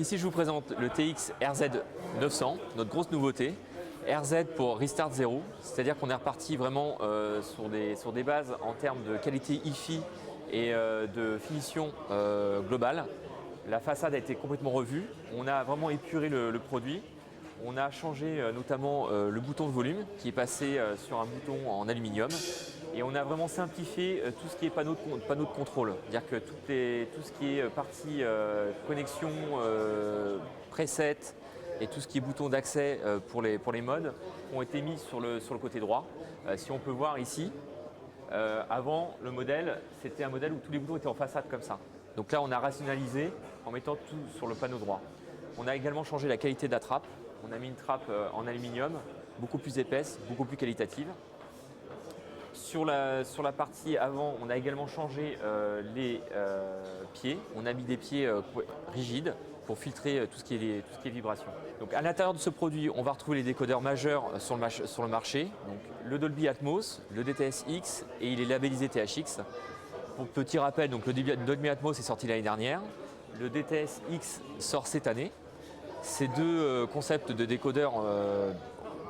Ici, je vous présente le TX RZ 900, notre grosse nouveauté. RZ pour Restart Zero, c'est-à-dire qu'on est reparti vraiment sur des bases en termes de qualité hi-fi et de finition globale. La façade a été complètement revue, on a vraiment épuré le produit. On a changé notamment le bouton de volume qui est passé sur un bouton en aluminium. Et on a vraiment simplifié tout ce qui est panneau de contrôle. C'est-à-dire que tout ce qui est partie connexion, preset et tout ce qui est bouton d'accès pour les modes ont été mis sur le côté droit. Si on peut voir ici, avant le modèle, c'était un modèle où tous les boutons étaient en façade comme ça. Donc là, on a rationalisé en mettant tout sur le panneau droit. On a également changé la qualité de la trappe. On a mis une trappe en aluminium, beaucoup plus épaisse, beaucoup plus qualitative. Sur la partie avant, on a également changé les pieds. On a mis des pieds rigides pour filtrer tout ce qui est vibration. Donc à l'intérieur de ce produit, on va retrouver les décodeurs majeurs sur le marché. Donc le Dolby Atmos, le DTS-X et il est labellisé THX. Pour petit rappel, donc le Dolby Atmos est sorti l'année dernière. Le DTS-X sort cette année. Ces deux concepts de décodeurs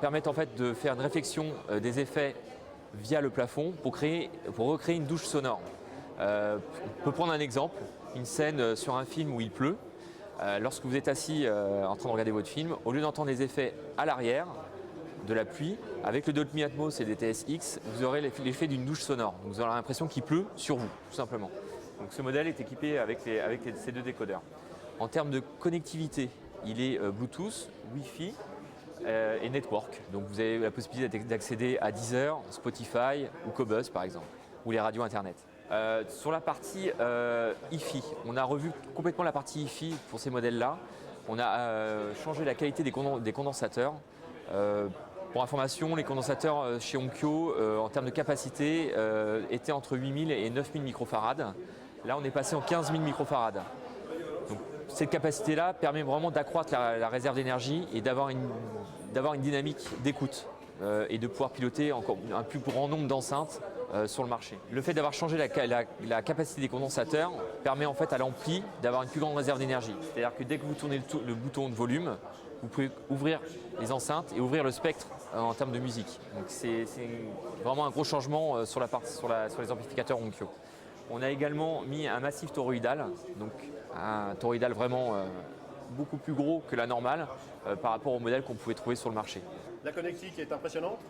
permettent en fait de faire une réflexion des effets via le plafond pour recréer une douche sonore. On peut prendre un exemple, une scène sur un film où il pleut. Lorsque vous êtes assis en train de regarder votre film, au lieu d'entendre les effets à l'arrière de la pluie, avec le Dolby Atmos et le DTS-X, vous aurez l'effet d'une douche sonore. Donc vous aurez l'impression qu'il pleut sur vous, tout simplement. Donc ce modèle est équipé avec ces deux décodeurs. En termes de connectivité, il est Bluetooth, Wi-Fi et Network. Donc vous avez la possibilité d'accéder à Deezer, Spotify ou Qobuz par exemple, ou les radios internet. Sur la partie hi-fi, on a revu complètement la partie hi-fi pour ces modèles-là. On a changé la qualité des condensateurs. Pour information, les condensateurs chez Onkyo, en termes de capacité, étaient entre 8000 et 9000 microfarad. Là, on est passé en 15 000 microfarad. Cette capacité-là permet vraiment d'accroître la réserve d'énergie et d'avoir une dynamique d'écoute et de pouvoir piloter encore un plus grand nombre d'enceintes sur le marché. Le fait d'avoir changé la capacité des condensateurs permet en fait à l'ampli d'avoir une plus grande réserve d'énergie. C'est-à-dire que dès que vous tournez le bouton de volume, vous pouvez ouvrir les enceintes et ouvrir le spectre en termes de musique. Donc c'est vraiment un gros changement sur les amplificateurs Onkyo. On a également mis un massif toroïdal, donc un toroïdal vraiment beaucoup plus gros que la normale par rapport au modèle qu'on pouvait trouver sur le marché. La connectique est impressionnante?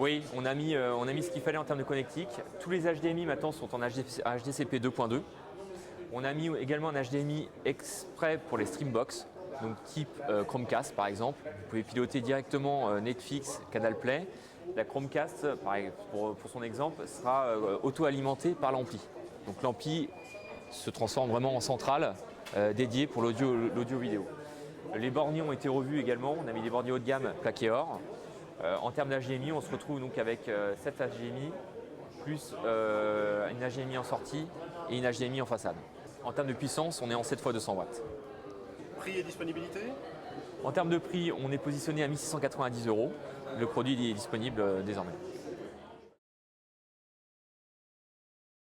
Oui, on a mis ce qu'il fallait en termes de connectique. Tous les HDMI maintenant sont en HDCP 2.2. On a mis également un HDMI exprès pour les Streambox, donc type Chromecast par exemple. Vous pouvez piloter directement Netflix, Canal Play. La Chromecast, pareil, pour son exemple, sera auto-alimentée par l'ampli. Donc l'ampli se transforme vraiment en centrale dédiée pour l'audio vidéo. Les borniers ont été revus également, on a mis des borniers haut de gamme plaqués or. En termes d'HDMI, on se retrouve donc avec 7 HDMI plus une HDMI en sortie et une HDMI en façade. En termes de puissance, on est en 7 x 200 watts. Prix et disponibilité? En termes de prix, on est positionné à 1690 €. Le produit est disponible désormais.